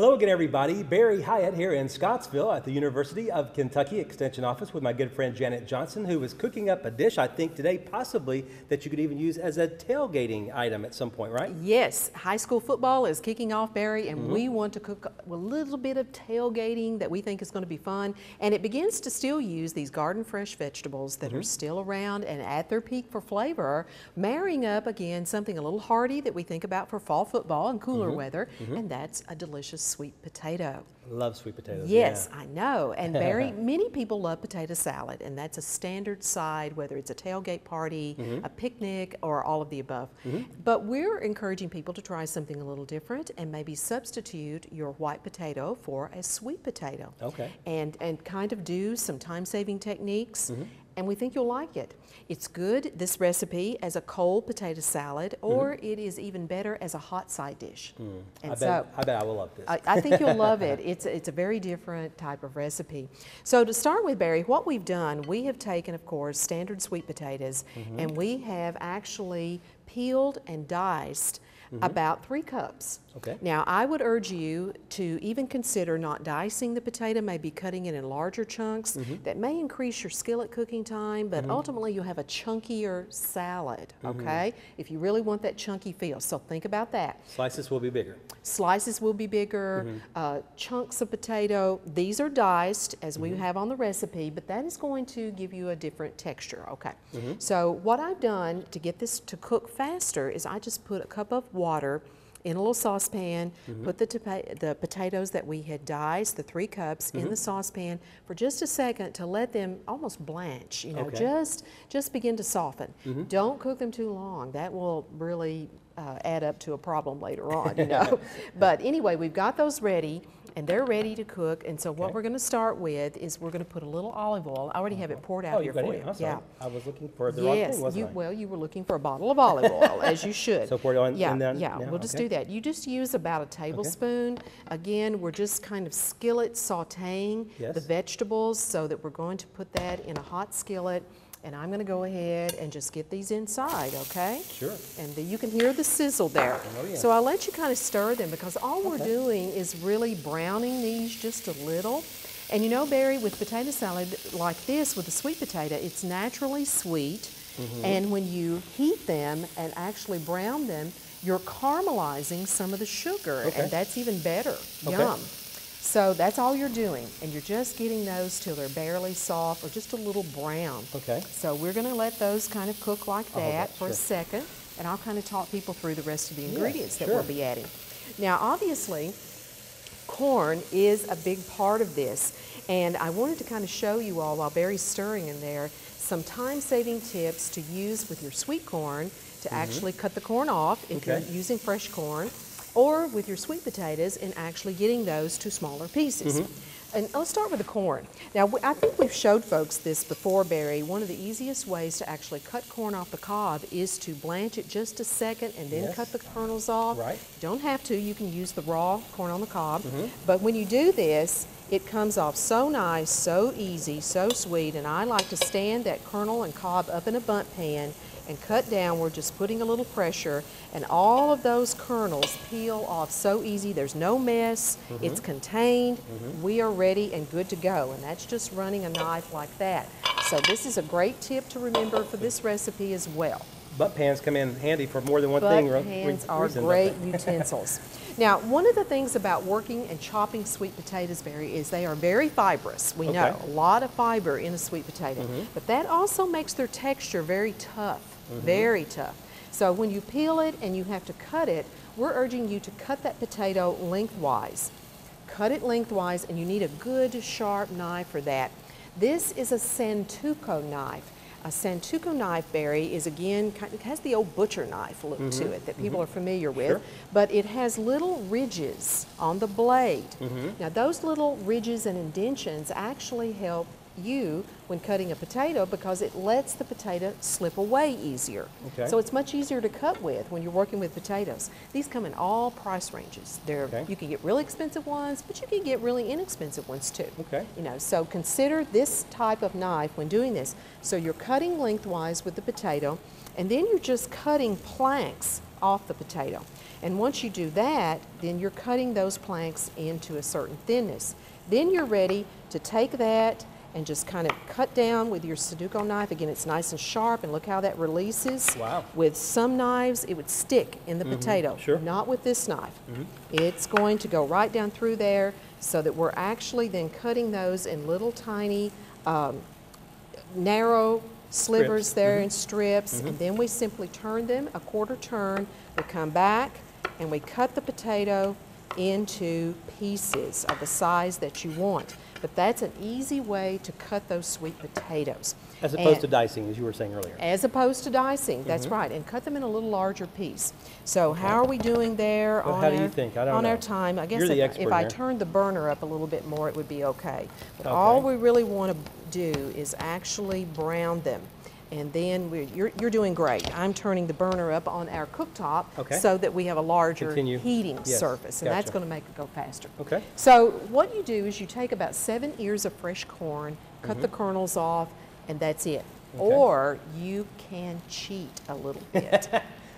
Hello again, everybody. Barry Hyatt here in Scottsville at the University of Kentucky Extension Office with my good friend Janet Johnson, who is cooking up a dish, I think today, possibly that you could even use as a tailgating item at some point, right? Yes, high school football is kicking off, Barry, and we want to cook a little bit of tailgating that we think is going to be fun. And it begins to still use these garden fresh vegetables that are still around and at their peak for flavor, marrying up again something a little hearty that we think about for fall football and cooler weather, and that's a delicious sweet potato. Love sweet potatoes. Yes, yeah. I know. And many people love potato salad, and that's a standard side, whether it's a tailgate party, a picnic, or all of the above. But we're encouraging people to try something a little different and maybe substitute your white potato for a sweet potato. Okay. And kind of do some time-saving techniques. And we think you'll like it. It's good, this recipe, as a cold potato salad, or it is even better as a hot side dish. And I bet I will love this. I think you'll love it. It's a very different type of recipe. So to start with, Barry, what we've done, we have taken, of course, standard sweet potatoes, and we have actually peeled and diced about 3 cups. Okay. Now, I would urge you to even consider not dicing the potato, maybe cutting it in larger chunks. That may increase your skillet cooking time, but ultimately you'll have a chunkier salad, okay? If you really want that chunky feel, so think about that. Slices will be bigger. Slices will be bigger, chunks of potato. These are diced, as we have on the recipe, but that is going to give you a different texture, okay? So what I've done to get this to cook faster is I just put a cup of water in a little saucepan, put the potatoes that we had diced, the 3 cups, in the saucepan for just a second to let them almost blanch, you know, just begin to soften. Don't cook them too long. That will really add up to a problem later on, you know. But anyway, we've got those ready, and they're ready to cook. And so what we're going to start with is we're going to put a little olive oil. I already have it poured out here for you. Yeah. I was looking for the wrong thing, wasn't I? Well, you were looking for a bottle of olive oil, as you should. So pour it on in there? Yeah, we'll just do that. You just use about a tablespoon. Again, we're just kind of skillet sauteing the vegetables so that we're going to put that in a hot skillet. And I'm going to go ahead and just get these inside, okay? Sure. And you can hear the sizzle there. Oh, yeah. So I'll let you kind of stir them because all we're doing is really browning these just a little. And you know, Barry, with potato salad like this, with the sweet potato, it's naturally sweet. And when you heat them and actually brown them, you're caramelizing some of the sugar, and that's even better. Yum. So that's all you're doing, and you're just getting those till they're barely soft or just a little brown. Okay. So we're going to let those kind of cook like that for a second, and I'll kind of talk people through the rest of the ingredients that we'll be adding. Now, obviously, corn is a big part of this, and I wanted to kind of show you all, while Barry's stirring in there, some time-saving tips to use with your sweet corn to actually cut the corn off if you're using fresh corn, or with your sweet potatoes and actually getting those to smaller pieces. And let's start with the corn. Now, I think we've showed folks this before, Barry. One of the easiest ways to actually cut corn off the cob is to blanch it just a second and then cut the kernels off. Right. You don't have to. You can use the raw corn on the cob. But when you do this, it comes off so nice, so easy, so sweet, and I like to stand that kernel and cob up in a bundt pan and cut downward, just putting a little pressure, and all of those kernels peel off so easy. There's no mess. It's contained. We are ready and good to go, and that's just running a knife like that. So this is a great tip to remember for this recipe as well. Butt pans come in handy for more than one thing. Butt pans are great utensils. Now, one of the things about working and chopping sweet potatoes, Barry, is they are very fibrous. We know a lot of fiber in a sweet potato, but that also makes their texture very tough, very tough. So when you peel it and you have to cut it, we're urging you to cut that potato lengthwise. Cut it lengthwise, and you need a good sharp knife for that. This is a Santoku knife. A Santoku knife, Barry, is again, it has the old butcher knife look to it that people are familiar with, but it has little ridges on the blade. Now those little ridges and indentions actually help you when cutting a potato because it lets the potato slip away easier. So it's much easier to cut with when you're working with potatoes. These come in all price ranges. You can get really expensive ones, but you can get really inexpensive ones too. You know, so consider this type of knife when doing this. So you're cutting lengthwise with the potato, and then you're just cutting planks off the potato. And once you do that, then you're cutting those planks into a certain thinness. Then you're ready to take that and just kind of cut down with your Sudoku knife. Again, it's nice and sharp, and look how that releases. Wow. With some knives, it would stick in the potato. Sure. Not with this knife. It's going to go right down through there, so that we're actually then cutting those in little tiny narrow slivers there in strips, and then we simply turn them a quarter turn. We come back and we cut the potato into pieces of the size that you want. But that's an easy way to cut those sweet potatoes. As opposed to dicing, as you were saying earlier. As opposed to dicing, that's right, and cut them in a little larger piece. So how are we doing there Well, on, how do you think? I don't on know. our time? I guess You're the if expert I here. turned the burner up a little bit more, it would be okay. But Okay. all we really want to do is actually brown them. And then you're doing great. I'm turning the burner up on our cooktop so that we have a larger heating surface, and that's going to make it go faster. Okay. So what you do is you take about 7 ears of fresh corn, cut the kernels off, and that's it. Okay. Or you can cheat a little bit.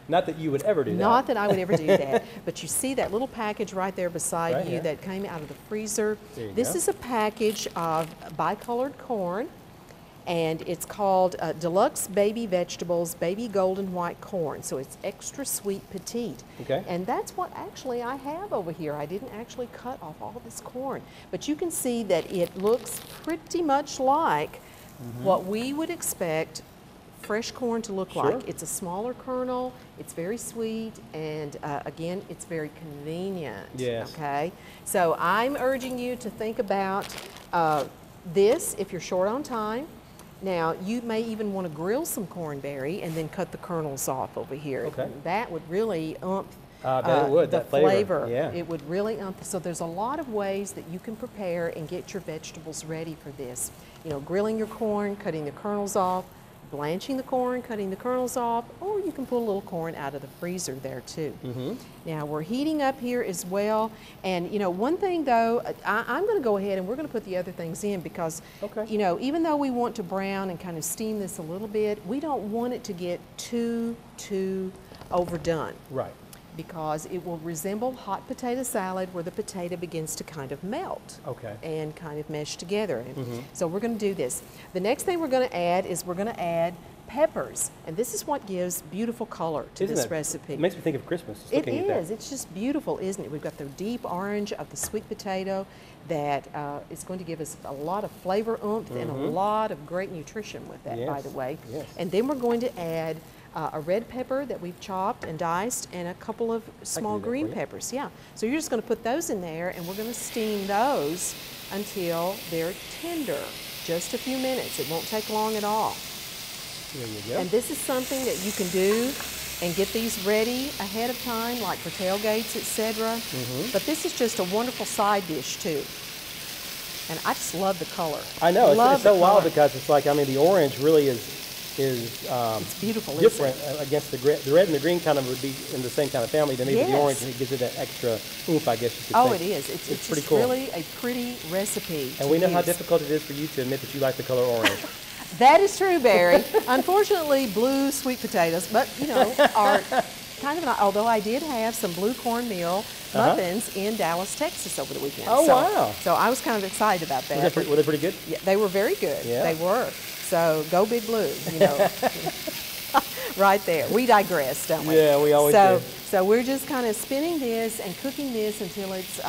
Not that you would ever do that. Not that I would ever do that. But you see that little package right there beside Right you here. that came out of the freezer. There you This go. is a package of bicolored corn, and it's called Deluxe Baby Vegetables Baby Golden White Corn. So it's extra sweet petite. Okay. And that's what actually I have over here. I didn't actually cut off all this corn. But you can see that it looks pretty much like what we would expect fresh corn to look like. It's a smaller kernel, it's very sweet, and again, it's very convenient. Yes. Okay? So I'm urging you to think about this if you're short on time. Now, you may even want to grill some cornberry and then cut the kernels off over here. Okay. That would really it would, the that flavor. Yeah. It would really so there's a lot of ways that you can prepare and get your vegetables ready for this. You know, grilling your corn, cutting the kernels off, blanching the corn, cutting the kernels off, or you can pull a little corn out of the freezer there too. Now we're heating up here as well, and you know, one thing though, I'm going to go ahead and we're going to put the other things in because you know, even though we want to brown and kind of steam this a little bit, we don't want it to get too overdone. Right. Because it will resemble hot potato salad where the potato begins to kind of melt and kind of mesh together. And so we're going to do this. The next thing we're going to add is we're going to add peppers. And this is what gives beautiful color to this recipe. It makes me think of Christmas. Just It looking at that. is. It's just beautiful, isn't it? We've got the deep orange of the sweet potato that is going to give us a lot of flavor oomph and a lot of great nutrition with that, by the way. Yes. And then we're going to add a red pepper that we've chopped and diced, and a couple of small green peppers. Yeah. So you're just going to put those in there, and we're going to steam those until they're tender. Just a few minutes. It won't take long at all. There you go. And this is something that you can do and get these ready ahead of time, like for tailgates, etc. But this is just a wonderful side dish too. And I just love the color. I know. It's so wild color. because it's like, I mean, the orange really is it's beautiful, different isn't it? against the red. The red and the green kind of would be in the same kind of family to me, but the Yes. orange, it gives it that extra oomph, I guess you could Oh, say. it is. It's pretty just cool. really a pretty recipe. And to we know how use. difficult it is for you to admit that you like the color orange. That is true, Barry. Unfortunately, blue sweet potatoes, but you know, are kind of. Although I did have some blue cornmeal muffins in Dallas, Texas over the weekend. Oh, so, wow. So I was kind of excited about that. Were they pretty good? Yeah, they were very good. Yeah. They were. So go Big Blue, you know. Right there. We digress, don't we? Yeah, we always do. So we're just kind of spinning this and cooking this until it's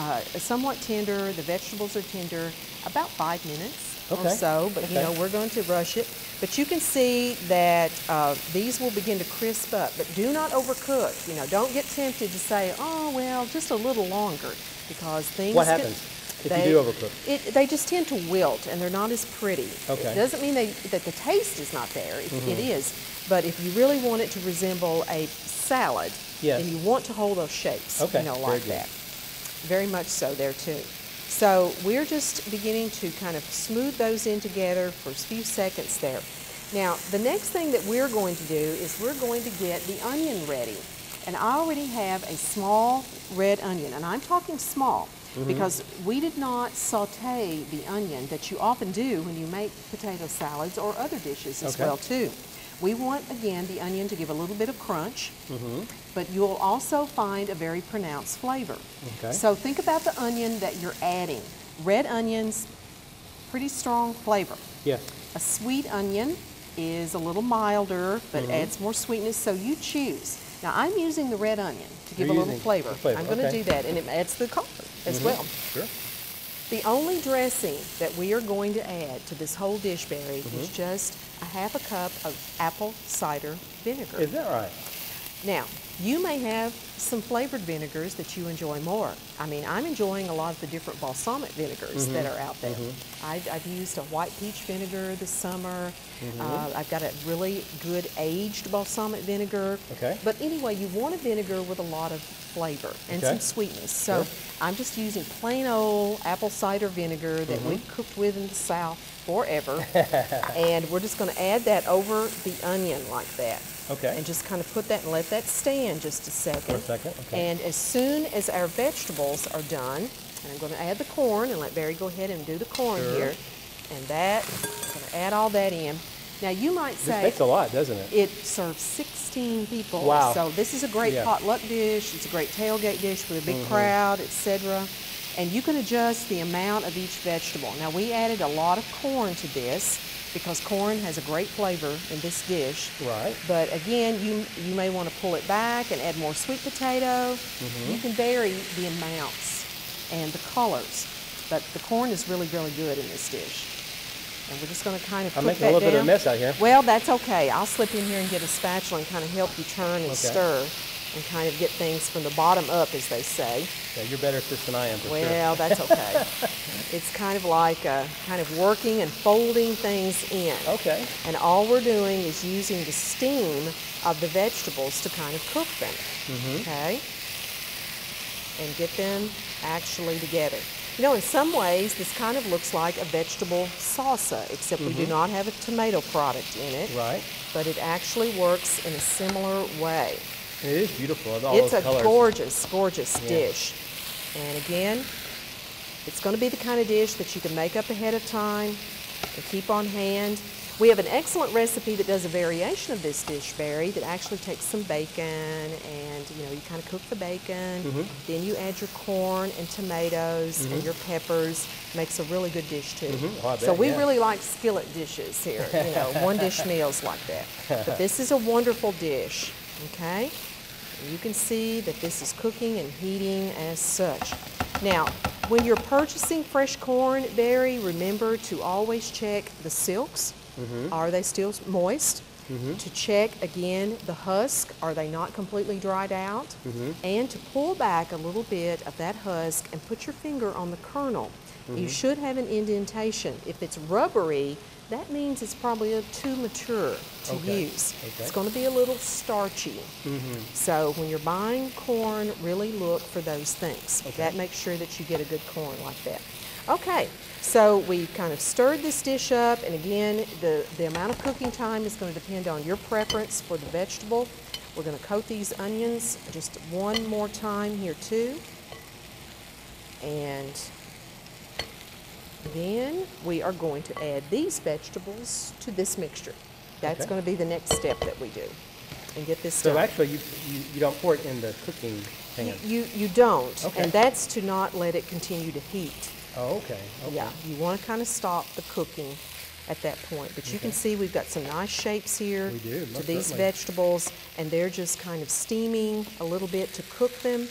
somewhat tender. The vegetables are tender, about 5 minutes or so. But you know, we're going to rush it. But you can see that these will begin to crisp up. But do not overcook. You know, don't get tempted to say, oh well, just a little longer, because things. What happens if you do overcook? They just tend to wilt, and they're not as pretty. Okay. It doesn't mean that the taste is not there. It is. But if you really want it to resemble a salad, then you want to hold those shapes, you know, like that. Very much so there too. So we're just beginning to kind of smooth those in together for a few seconds there. Now, the next thing that we're going to do is we're going to get the onion ready. And I already have a small red onion, and I'm talking small because we did not saute the onion that you often do when you make potato salads or other dishes as well too. We want, again, the onion to give a little bit of crunch, but you'll also find a very pronounced flavor. Okay. So think about the onion that you're adding. Red onions, pretty strong flavor. Yeah. A sweet onion is a little milder, but adds more sweetness, so you choose. Now, I'm using the red onion to give a little flavor. I'm going to do that, and it adds the color as well. Sure. The only dressing that we are going to add to this whole dish, Barry, is just a half a cup of apple cider vinegar. Is that right? Now, you may have some flavored vinegars that you enjoy more. I mean, I'm enjoying a lot of the different balsamic vinegars that are out there. I've used a white peach vinegar this summer. I've got a really good aged balsamic vinegar. Okay. But anyway, you want a vinegar with a lot of flavor and some sweetness. So I'm just using plain old apple cider vinegar that we've cooked with in the South forever. And we're just going to add that over the onion like that. Okay. And just kind of put that and let that stand just a second. For a second, okay. And as soon as our vegetables are done, and I'm going to add the corn and let Barry go ahead and do the corn here. And that, I'm going to add all that in. Now you might say... This takes a lot, doesn't it? It serves 16 people. Wow. So this is a great potluck dish. It's a great tailgate dish with a big crowd, etc. And you can adjust the amount of each vegetable. Now we added a lot of corn to this because corn has a great flavor in this dish. Right. But again, you may want to pull it back and add more sweet potato. You can vary the amounts and the colors. But the corn is really, really good in this dish. And we're just going to kind of I'm cook making that a little bit of a down. mess out here. Well, that's okay. I'll slip in here and get a spatula and kind of help you turn and stir and kind of get things from the bottom up, as they say. Yeah, you're better at this than I am, for sure. Well, that's okay. It's kind of like kind of working and folding things in. Okay. And all we're doing is using the steam of the vegetables to kind of cook them. Okay? And get them actually together. You know, in some ways, this kind of looks like a vegetable salsa, except we do not have a tomato product in it. Right. But it actually works in a similar way. And it is beautiful. All It's those a colors. gorgeous, gorgeous dish. And again, it's going to be the kind of dish that you can make up ahead of time and keep on hand. We have an excellent recipe that does a variation of this dish, Barry, that actually takes some bacon and, you know, you kind of cook the bacon, then you add your corn and tomatoes and your peppers. Makes a really good dish too. Oh, I bet, so we really like skillet dishes here, you know, one dish meals like that. But this is a wonderful dish, okay? And you can see that this is cooking and heating as such. Now, when you're purchasing fresh corn, Barry, remember to always check the silks. Are they still moist? To check, again, the husk. Are they not completely dried out? And to pull back a little bit of that husk and put your finger on the kernel. You should have an indentation. If it's rubbery, that means it's probably too mature to use. It's going to be a little starchy. So when you're buying corn, really look for those things. That makes sure that you get a good corn like that. Okay, so we kind of stirred this dish up, and again, the amount of cooking time is going to depend on your preference for the vegetable. We're going to coat these onions just one more time here too. And then we are going to add these vegetables to this mixture. That's going to be the next step that we do. And get this done. So actually, you don't pour it in the cooking pan? You don't, and that's to not let it continue to heat. Oh, okay. Yeah, you want to kind of stop the cooking at that point. But you can see we've got some nice shapes here We do, to these vegetables, and they're just kind of steaming a little bit to cook them.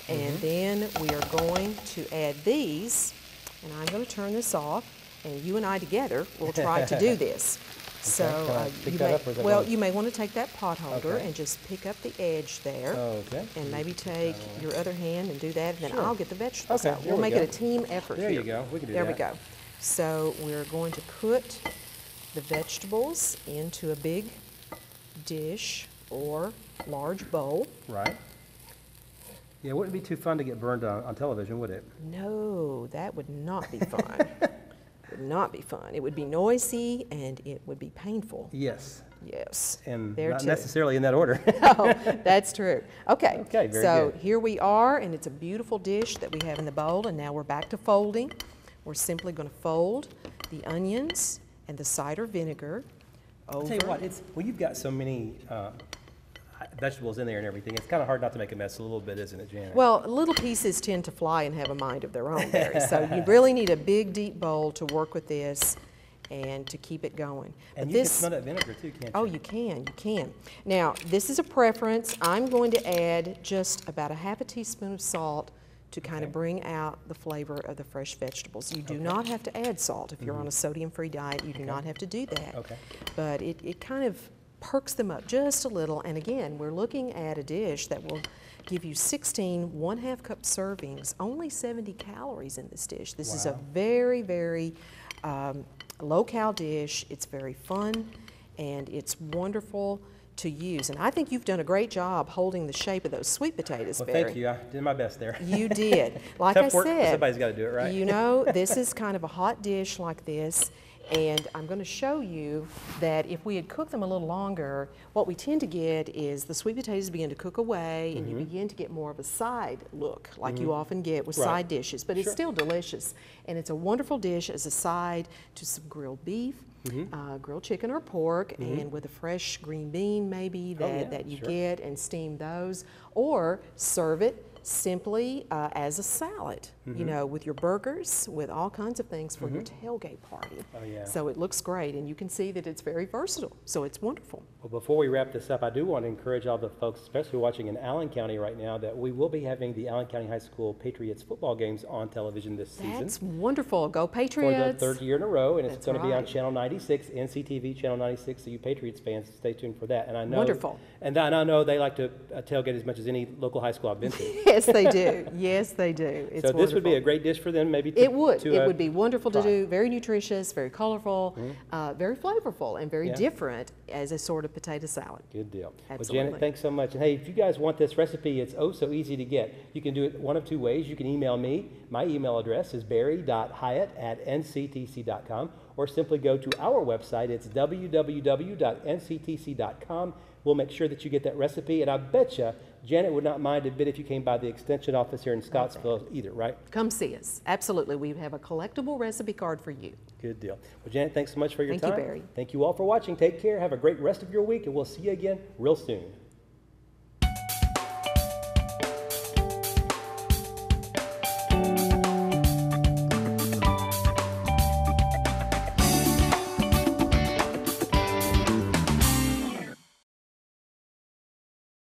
And then we are going to add these, and I'm going to turn this off, and you and I together will try to do this. So you may want to take that pot holder and just pick up the edge there, and maybe take your other hand and do that, and then I'll get the vegetables out. We'll make it a team effort here. There you go. We can do that. There we go. So we're going to put the vegetables into a big dish or large bowl. Right. Yeah, it wouldn't be too fun to get burned on television, would it? No, that would not be fun. Would not be fun. It would be noisy and it would be painful. Yes. Yes. And there not too. necessarily in that order. Oh, that's true. Okay. Okay, very so good. Here we are, and it's a beautiful dish that we have in the bowl, and now we're back to folding. We're simply going to fold the onions and the cider vinegar over. I'll tell you what, when you've got so many vegetables in there and everything, it's kind of hard not to make a mess a little bit, isn't it, Janet? Well, little pieces tend to fly and have a mind of their own, Barry. So you really need a big, deep bowl to work with this and to keep it going. And you can smell that vinegar too, can't you? Oh, you can. Now, this is a preference. I'm going to add just about a half a teaspoon of salt to kind of bring out the flavor of the fresh vegetables. You do not have to add salt. If you're on a sodium-free diet, you do not have to do that. Okay. But it kind of perks them up just a little. And again, we're looking at a dish that will give you 16 1/2 cup servings, only 70 calories in this dish. This is a very, very low-cal dish. It's very fun, and it's wonderful to use. And I think you've done a great job holding the shape of those sweet potatoes, Well, Barry. thank you. I did my best there. You did. Like Tough I work, but said, somebody's got to do it, right? you know, this is kind of a hot dish like this. And I'm going to show you that if we had cooked them a little longer, what we tend to get is the sweet potatoes begin to cook away, and you begin to get more of a side look, like you often get with side dishes. But it's still delicious, and it's a wonderful dish as a side to some grilled beef, grilled chicken or pork, and with a fresh green bean maybe that you get, and steam those, or serve it simply as a salad, you know, with your burgers, with all kinds of things for your tailgate party. Oh, yeah. So it looks great, and you can see that it's very versatile, so it's wonderful. Well, before we wrap this up, I do want to encourage all the folks, especially watching in Allen County right now, that we will be having the Allen County High School Patriots football games on television this season. That's wonderful. Go For Patriots. the 3rd year in a row, and it's That's going to be on right. Channel 96, NCTV, Channel 96, so you Patriots fans, stay tuned for that. And I know, Wonderful. And I know they like to tailgate as much as any local high school I've been to. Yes, they do. Yes, they do. It's So this would be wonderful. a great dish for them, maybe to It would. to, It would be wonderful to try. do. Very nutritious, very colorful, very flavorful, and very Yeah. different as a sort of potato salad. Good deal. Absolutely. Well, Janet, thanks so much. And hey, if you guys want this recipe, it's oh so easy to get. You can do it one of two ways. You can email me. My email address is barry.hyatt@nctc.com, or simply go to our website. It's www.nctc.com. We'll make sure that you get that recipe, and I bet you Janet would not mind a bit if you came by the extension office here in Scottsville either, right? Come see us. Absolutely. We have a collectible recipe card for you. Good deal. Well, Janet, thanks so much for your Thank you, time. Barry. Thank you all for watching. Take care. Have a great rest of your week, and we'll see you again real soon.